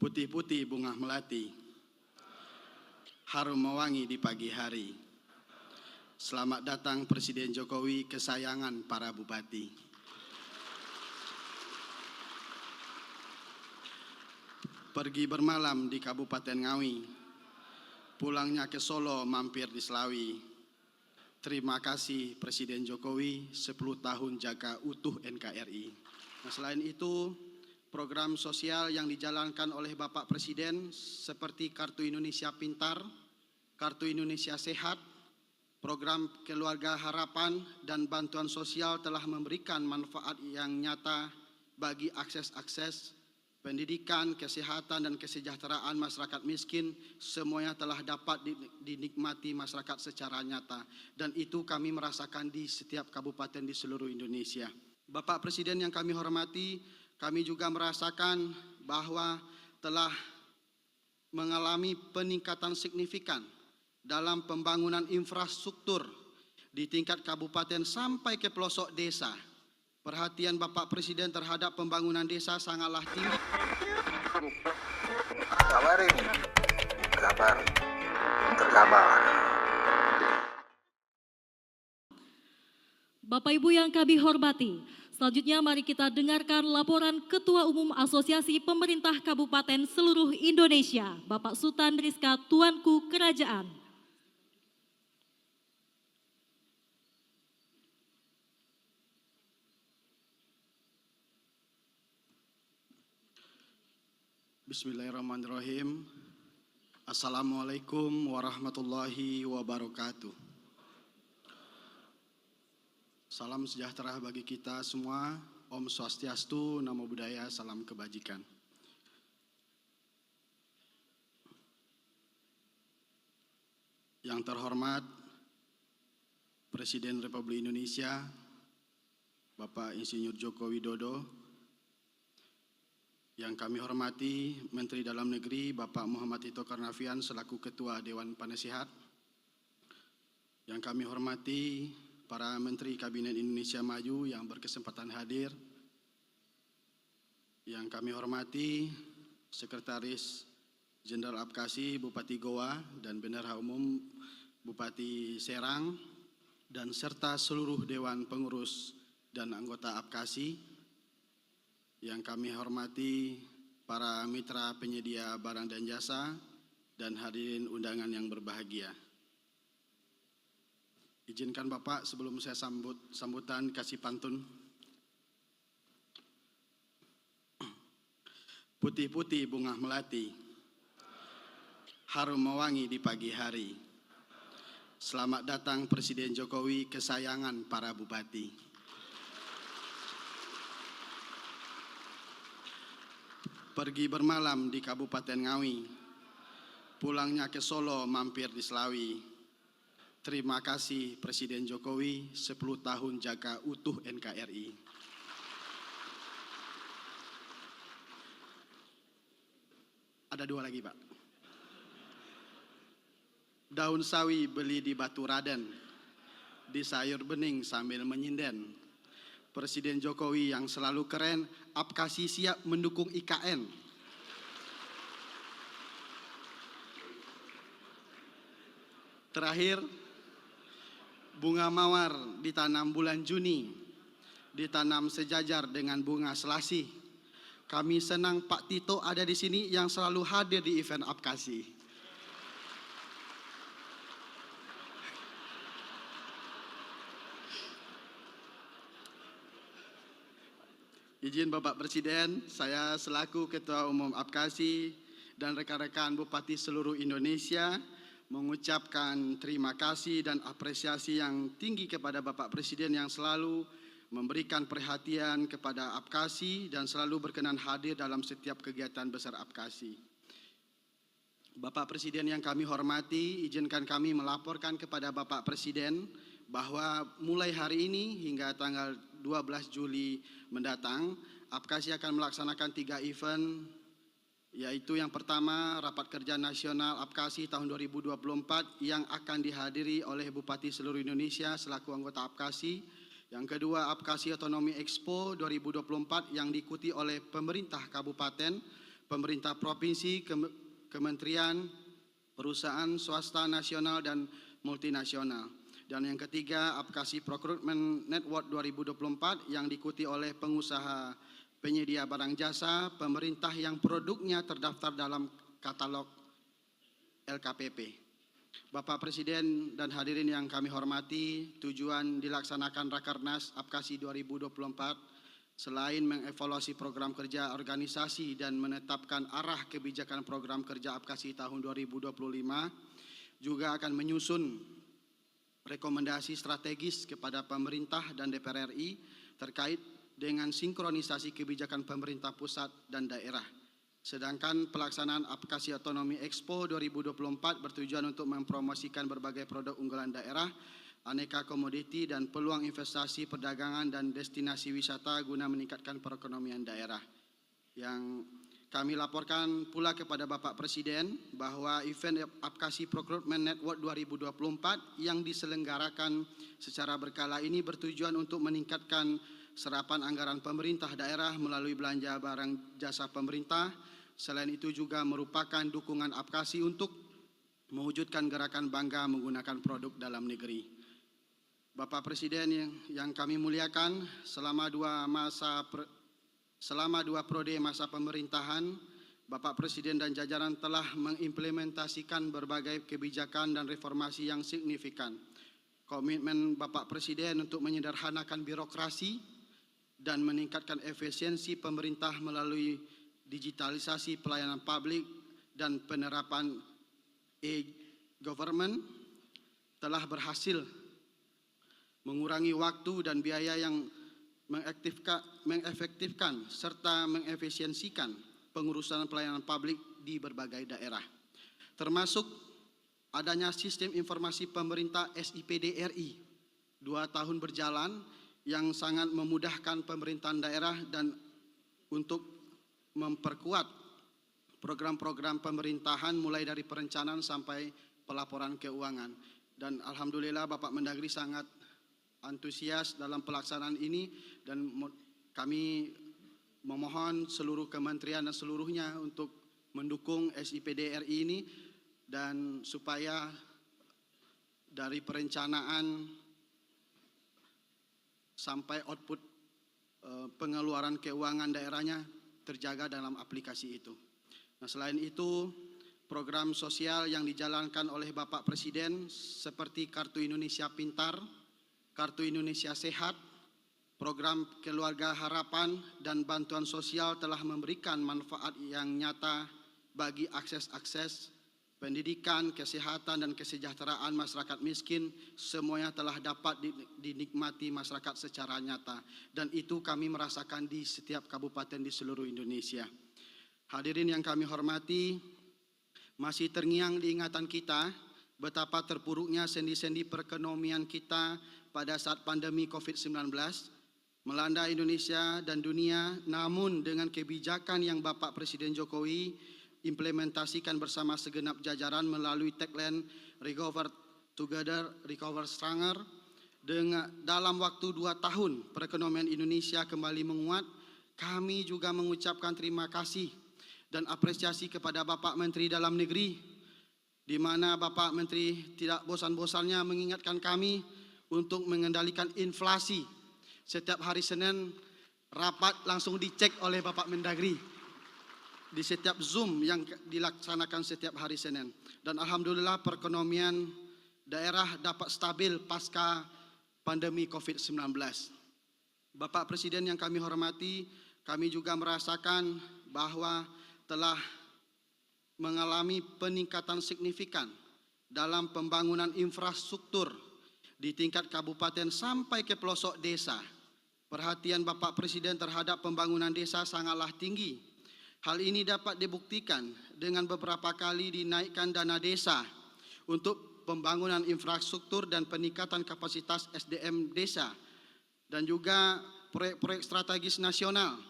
Putih-putih bunga melati, harum mewangi di pagi hari. Selamat datang Presiden Jokowi, kesayangan para bupati. Pergi bermalam di Kabupaten Ngawi, pulangnya ke Solo mampir di Selawi. Terima kasih Presiden Jokowi, 10 tahun jaga utuh NKRI. Nah, selain itu, program sosial yang dijalankan oleh Bapak Presiden seperti Kartu Indonesia Pintar, Kartu Indonesia Sehat, program Keluarga Harapan, dan bantuan sosial telah memberikan manfaat yang nyata bagi akses pendidikan, kesehatan, dan kesejahteraan masyarakat miskin. Semuanya telah dapat dinikmati masyarakat secara nyata, dan itu kami merasakan di setiap kabupaten di seluruh Indonesia. Bapak Presiden yang kami hormati, kami juga merasakan bahwa telah mengalami peningkatan signifikan dalam pembangunan infrastruktur di tingkat kabupaten sampai ke pelosok desa. Perhatian Bapak Presiden terhadap pembangunan desa sangatlah tinggi. Kabar terkabar. Bapak Ibu yang kami hormati, selanjutnya mari kita dengarkan laporan Ketua Umum Asosiasi Pemerintah Kabupaten seluruh Indonesia, Bapak Sultan Rizka Tuanku Kerajaan. Bismillahirrahmanirrahim. Assalamualaikum warahmatullahi wabarakatuh. Salam sejahtera bagi kita semua. Om Swastiastu, Namo Buddhaya, salam kebajikan. Yang terhormat Presiden Republik Indonesia, Bapak Insinyur Joko Widodo. Yang kami hormati Menteri Dalam Negeri Bapak Muhammad Tito Karnavian selaku Ketua Dewan Penasehat. Yang kami hormati para Menteri Kabinet Indonesia Maju yang berkesempatan hadir. Yang kami hormati Sekretaris Jenderal Apkasi Bupati Goa dan Bendahara Umum Bupati Serang, dan serta seluruh Dewan Pengurus dan anggota Apkasi. Yang kami hormati para mitra penyedia barang dan jasa dan hadirin undangan yang berbahagia. Izinkan Bapak sebelum saya sambutan kasih pantun. Putih-putih bunga melati, harum mewangi di pagi hari. Selamat datang Presiden Jokowi, kesayangan para bupati. Pergi bermalam di Kabupaten Ngawi, pulangnya ke Solo mampir di Selawi. Terima kasih Presiden Jokowi, 10 tahun jaga utuh NKRI. Ada 2 lagi, Pak. Daun sawi beli di Batu Raden, di sayur bening sambil menyinden. Presiden Jokowi yang selalu keren, Apkasi siap mendukung IKN. Terakhir, bunga mawar ditanam bulan Juni, ditanam sejajar dengan bunga selasih. Kami senang Pak Tito ada di sini yang selalu hadir di event Apkasi. Izin Bapak Presiden, saya selaku Ketua Umum Apkasi dan rekan-rekan Bupati seluruh Indonesia mengucapkan terima kasih dan apresiasi yang tinggi kepada Bapak Presiden yang selalu memberikan perhatian kepada Apkasi dan selalu berkenan hadir dalam setiap kegiatan besar Apkasi. Bapak Presiden yang kami hormati, izinkan kami melaporkan kepada Bapak Presiden bahwa mulai hari ini hingga tanggal 12 Juli mendatang, Apkasi akan melaksanakan 3 event, yaitu yang pertama Rapat Kerja Nasional Apkasi tahun 2024 yang akan dihadiri oleh Bupati seluruh Indonesia selaku anggota Apkasi. Yang kedua, Apkasi Otonomi Expo 2024 yang diikuti oleh pemerintah kabupaten, pemerintah provinsi, kementerian, perusahaan swasta nasional dan multinasional. Dan yang ketiga, Apkasi Procurement Network 2024 yang diikuti oleh pengusaha penyedia barang jasa, pemerintah yang produknya terdaftar dalam katalog LKPP. Bapak Presiden dan hadirin yang kami hormati, tujuan dilaksanakan Rakernas Apkasi 2024 selain mengevaluasi program kerja organisasi dan menetapkan arah kebijakan program kerja Apkasi tahun 2025, juga akan menyusun rekomendasi strategis kepada pemerintah dan DPR RI terkait dengan sinkronisasi kebijakan pemerintah pusat dan daerah. Sedangkan pelaksanaan Apkasi Otonomi Expo 2024 bertujuan untuk mempromosikan berbagai produk unggulan daerah, aneka komoditi dan peluang investasi perdagangan dan destinasi wisata guna meningkatkan perekonomian daerah. Yang kami laporkan pula kepada Bapak Presiden bahwa event Apkasi Procurement Network 2024 yang diselenggarakan secara berkala ini bertujuan untuk meningkatkan serapan anggaran pemerintah daerah melalui belanja barang jasa pemerintah. Selain itu juga merupakan dukungan Apkasi untuk mewujudkan gerakan bangga menggunakan produk dalam negeri. Bapak Presiden yang kami muliakan, selama dua periode masa pemerintahan, Bapak Presiden dan jajaran telah mengimplementasikan berbagai kebijakan dan reformasi yang signifikan. Komitmen Bapak Presiden untuk menyederhanakan birokrasi dan meningkatkan efisiensi pemerintah melalui digitalisasi pelayanan publik dan penerapan e-government telah berhasil mengurangi waktu dan biaya yang mengefektifkan serta mengefisiensikan pengurusan pelayanan publik di berbagai daerah, termasuk adanya sistem informasi pemerintah SIPD RI 2 tahun berjalan yang sangat memudahkan pemerintahan daerah dan untuk memperkuat program-program pemerintahan mulai dari perencanaan sampai pelaporan keuangan. Dan alhamdulillah Bapak Mendagri sangat antusias dalam pelaksanaan ini dan kami memohon seluruh kementerian dan seluruhnya untuk mendukung SIPD RI ini dan supaya dari perencanaan sampai output pengeluaran keuangan daerahnya terjaga dalam aplikasi itu. Nah, selain itu, program sosial yang dijalankan oleh Bapak Presiden seperti Kartu Indonesia Pintar, Kartu Indonesia Sehat, program Keluarga Harapan dan bantuan sosial telah memberikan manfaat yang nyata bagi akses pendidikan, kesehatan dan kesejahteraan masyarakat miskin. Semuanya telah dapat dinikmati masyarakat secara nyata dan itu kami merasakan di setiap kabupaten di seluruh Indonesia. Hadirin yang kami hormati, masih terngiang di ingatan kita betapa terpuruknya sendi-sendi perekonomian kita pada saat pandemi COVID-19 melanda Indonesia dan dunia. Namun dengan kebijakan yang Bapak Presiden Jokowi implementasikan bersama segenap jajaran melalui tagline Recover Together, Recover Stronger, dalam waktu 2 tahun perekonomian Indonesia kembali menguat. Kami juga mengucapkan terima kasih dan apresiasi kepada Bapak Menteri Dalam Negeri, di mana Bapak Menteri tidak bosan-bosannya mengingatkan kami untuk mengendalikan inflasi. Setiap hari Senin rapat langsung dicek oleh Bapak Mendagri di setiap Zoom yang dilaksanakan setiap hari Senin. Dan alhamdulillah perekonomian daerah dapat stabil pasca pandemi COVID-19. Bapak Presiden yang kami hormati, kami juga merasakan bahwa telah mengalami peningkatan signifikan dalam pembangunan infrastruktur di tingkat kabupaten sampai ke pelosok desa. Perhatian Bapak Presiden terhadap pembangunan desa sangatlah tinggi. Hal ini dapat dibuktikan dengan beberapa kali dinaikkan dana desa untuk pembangunan infrastruktur dan peningkatan kapasitas SDM desa, dan juga proyek-proyek strategis nasional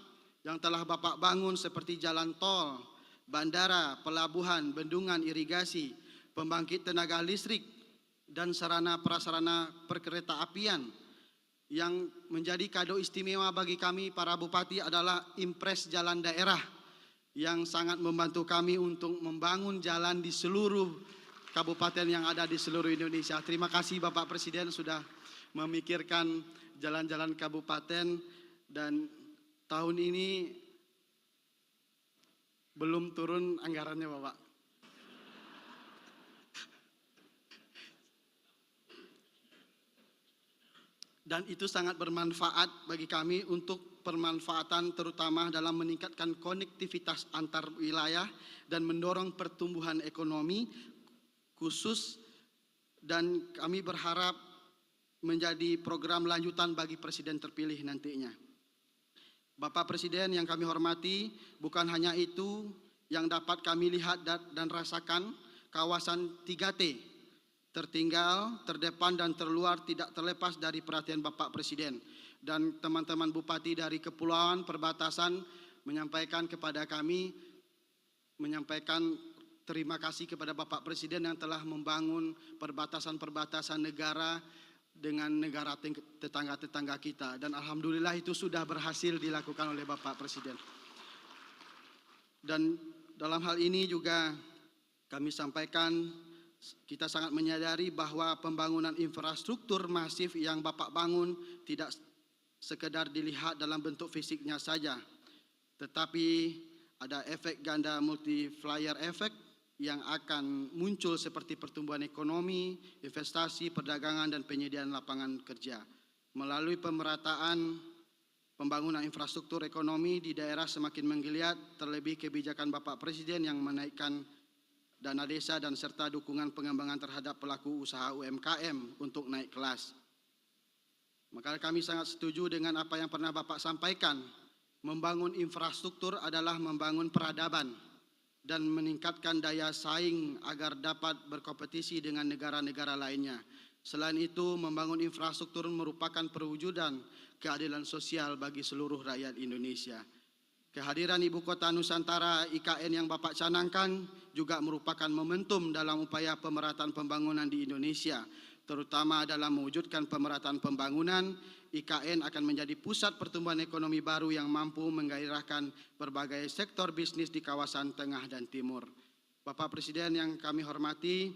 yang telah Bapak bangun seperti jalan tol, bandara, pelabuhan, bendungan, irigasi, pembangkit tenaga listrik, dan sarana prasarana perkereta apian. Yang menjadi kado istimewa bagi kami para bupati adalah impres jalan daerah yang sangat membantu kami untuk membangun jalan di seluruh kabupaten yang ada di seluruh Indonesia. Terima kasih Bapak Presiden sudah memikirkan jalan-jalan kabupaten, dan tahun ini belum turun anggarannya Bapak. Dan itu sangat bermanfaat bagi kami untuk permanfaatan terutama dalam meningkatkan konektivitas antar wilayah dan mendorong pertumbuhan ekonomi khusus, dan kami berharap menjadi program lanjutan bagi Presiden terpilih nantinya. Bapak Presiden yang kami hormati, bukan hanya itu yang dapat kami lihat dan rasakan, kawasan 3T tertinggal, terdepan dan terluar tidak terlepas dari perhatian Bapak Presiden, dan teman-teman bupati dari kepulauan perbatasan menyampaikan kepada kami, menyampaikan terima kasih kepada Bapak Presiden yang telah membangun perbatasan-perbatasan negara dengan negara tetangga-tetangga kita, dan alhamdulillah itu sudah berhasil dilakukan oleh Bapak Presiden. Dan dalam hal ini juga kami sampaikan, kita sangat menyadari bahwa pembangunan infrastruktur masif yang Bapak bangun tidak sekedar dilihat dalam bentuk fisiknya saja, tetapi ada efek ganda multiplier effect yang akan muncul seperti pertumbuhan ekonomi, investasi, perdagangan, dan penyediaan lapangan kerja. Melalui pemerataan pembangunan infrastruktur ekonomi di daerah semakin menggeliat, terlebih kebijakan Bapak Presiden yang menaikkan dana desa dan serta dukungan pengembangan terhadap pelaku usaha UMKM untuk naik kelas. Maka kami sangat setuju dengan apa yang pernah Bapak sampaikan, membangun infrastruktur adalah membangun peradaban dan meningkatkan daya saing agar dapat berkompetisi dengan negara-negara lainnya. Selain itu, membangun infrastruktur merupakan perwujudan keadilan sosial bagi seluruh rakyat Indonesia. Kehadiran Ibu Kota Nusantara IKN yang Bapak canangkan juga merupakan momentum dalam upaya pemerataan pembangunan di Indonesia, terutama dalam mewujudkan pemerataan pembangunan. IKN akan menjadi pusat pertumbuhan ekonomi baru yang mampu menggairahkan berbagai sektor bisnis di kawasan tengah dan timur. Bapak Presiden yang kami hormati,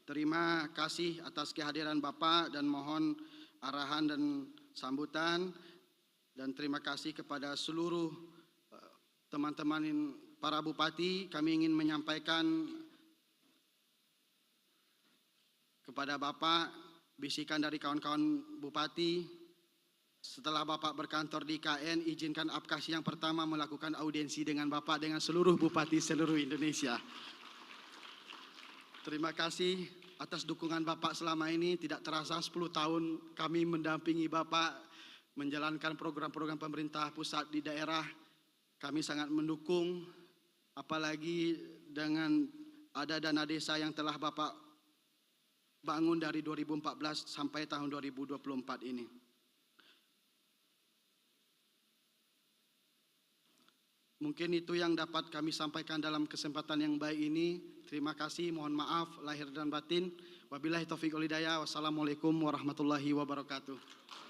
terima kasih atas kehadiran Bapak dan mohon arahan dan sambutan, dan terima kasih kepada seluruh teman-teman para bupati. Kami ingin menyampaikan kepada Bapak, bisikan dari kawan-kawan bupati, setelah Bapak berkantor di IKN, izinkan Apkasi yang pertama melakukan audiensi dengan Bapak dengan seluruh bupati seluruh Indonesia. Terima kasih atas dukungan Bapak selama ini. Tidak terasa 10 tahun kami mendampingi Bapak menjalankan program-program pemerintah pusat di daerah. Kami sangat mendukung, apalagi dengan ada dana desa yang telah Bapak bangun dari 2014 sampai tahun 2024 ini. Mungkin itu yang dapat kami sampaikan dalam kesempatan yang baik ini. Terima kasih, mohon maaf lahir dan batin. Wabillahi taufiq wal hidayah. Wassalamualaikum warahmatullahi wabarakatuh.